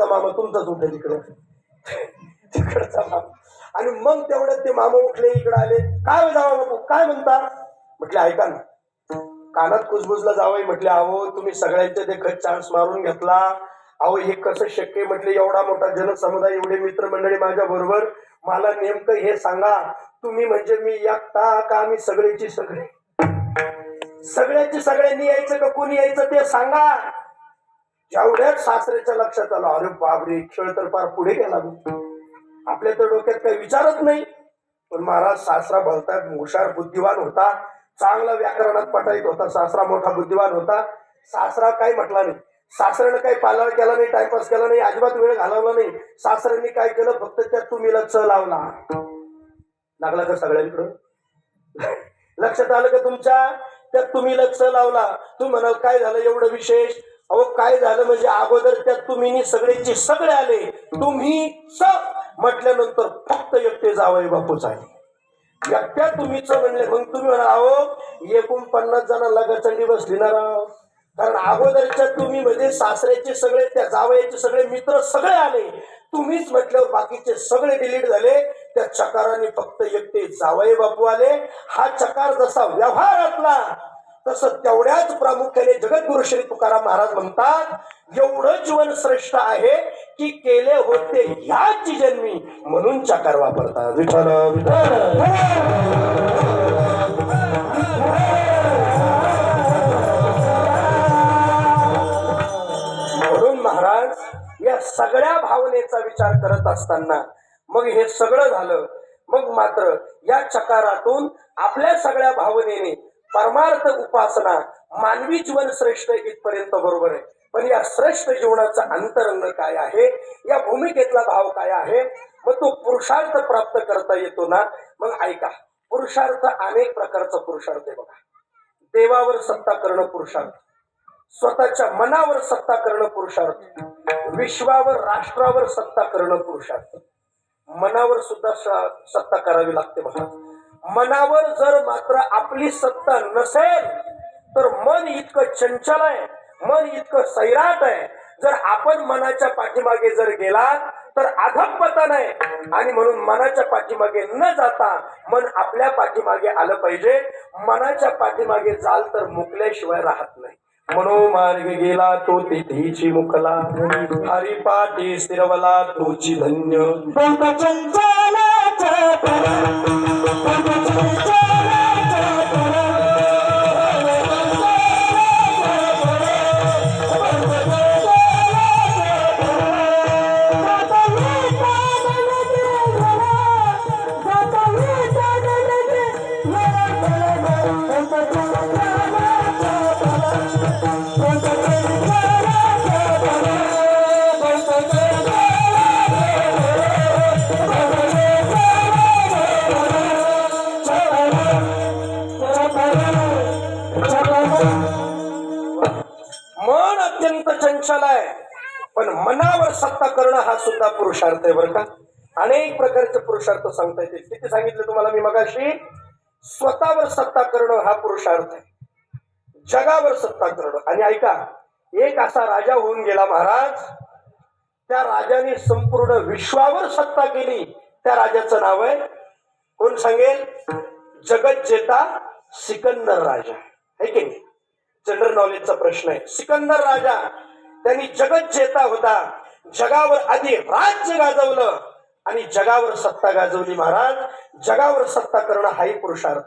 मामा तुमचाच उठे तिकडे तिकडचा मामा. आणि मग तेवढ्यात ते मामा उठले, इकडे आले. काय जावं बापू, काय म्हणता? म्हटले ऐका ना. कानात कुजबुजला जावं. म्हटले अहो तुम्ही सगळ्यांचे देखत चान्स मारून घेतला. अहो हे कसं शक्य? म्हटले एवढा मोठा जनसमुदाय, एवढे मित्रमंडळी माझ्या बरोबर, मला नेमकं हे सांगा, तुम्ही म्हणजे मी एकटा का आम्ही सगळ्याची सगळे? सगळ्याची सगळ्यांनी यायचं का कोणी यायचं ते सांगा. जेवढ्याच सासऱ्याच्या लक्षात आलं, अरे बापरे, खेळ तर फार पुढे गेला. आपल्या तर डोक्यात काही विचारत नाही. पण महाराज सासरा भलता हुशार बुद्धिवान होता, चांगला व्याकरणात पटाईत होता. सासरा मोठा बुद्धिवान होता. सासरा काही म्हटला नाही. सासऱ्यानं काही पालाळ केला नाही, टाइमपास केला नाही, अजिबात वेळ घालवला नाही. सासऱ्यांनी काय केलं, फक्त त्यात तुम्ही लक्ष लावला. लागला का सगळ्यांकडं? लक्षात आलं का तुमच्या? त्यात तुम्ही लक्ष लावला. तुम्ही म्हणाल काय झालं एवढं विशेष? अहो काय झालं म्हणजे अगोदर त्यात तुम्ही सगळेचे सगळे आले, तुम्ही म्हटल्यानंतर फक्त एकटे जावई बापूच आले. एकट्या तुम्हीच म्हणले. मग तुम्ही म्हणा अहो 49 जणांना गचंडी बसली ना राव. कारण अगोदरच्या तुम्ही म्हणजे सासऱ्याचे सगळे, त्या जावयाचे सगळे मित्र सगळे आले, तुम्हीच म्हटल्यावर बाकीचे सगळे डिलीट झाले. त्या चकाराने फक्त एकटे जावई बापू आले. हा चकार जसा व्यवहारातला, तसं तेवढ्याच प्रामुख्याने जगद्गुरु श्री तुकाराम महाराज म्हणतात, एवढं जीवन श्रेष्ठ आहे की केले होते ह्याच जन्मी, म्हणून चकार वापरतात. विठ्ठल म्हणून महाराज या सगळ्या भावनेचा विचार करत असताना मग हे सगळं झालं. मग मात्र या चकारातून आपल्या सगळ्या भावनेने परमार्थ उपासना, मानवी जीवन श्रेष्ठ इथपर्यंत बरोबर आहे. पण या श्रेष्ठ जीवनाचा अंतरंग काय आहे, या भूमिकेतला भाव काय आहे, मग तो पुरुषार्थ प्राप्त करता येतो ना. मग ऐका, पुरुषार्थ अनेक प्रकारचा पुरुषार्थ आहे बघा. देवावर सत्ता करणं पुरुषार्थ, स्वतःच्या मनावर सत्ता करणं पुरुषार्थ, विश्वावर राष्ट्रावर सत्ता करणं पुरुषार्थ. मनावर सुद्धा सत्ता करावी लागते बघा. मनावर जर मात्र आपली सत्ता नसेल तर मन इतकं चंचल आहे, मन इतकं सैराट आहे. जर आपण मनाच्या पाठीमागे जर गेलात तर अधःपतन आहे. आणि म्हणून मनाच्या पाठीमागे न जाता मन आपल्या पाठीमागे आलं पाहिजे. मनाच्या पाठीमागे जाल तर मुकल्याशिवाय राहत नाही. मनोमार्ग गेला तो तिथीची मुकला, हरिपाठी स्थिरवला तोची धन्य. मन अत्यंत चंचल आहे, पण मनावर सत्ता करणं हा सुद्धा पुरुषार्थ आहे बरं का. अनेक प्रकारचे पुरुषार्थ सांगता येतील. किती सांगितलं तुम्हाला मी मगाशी? स्वतःवर सत्ता करणं हा पुरुषार्थ आहे, जगावर सत्ता करणं. आणि ऐका, एक असा राजा होऊन गेला महाराज, त्या राजाने संपूर्ण विश्वावर सत्ता केली. त्या राजाचं नाव आहे, कोण सांगेल? जगत जेता सिकंदर राजा आहे की नाही? जनरल नॉलेजचा प्रश्न आहे. सिकंदर राजा, त्यांनी जगत जेता होता, जगावर आधी राज्य गाजवलं आणि जगावर सत्ता गाजवली महाराज. जगावर सत्ता करणं हाही पुरुषार्थ.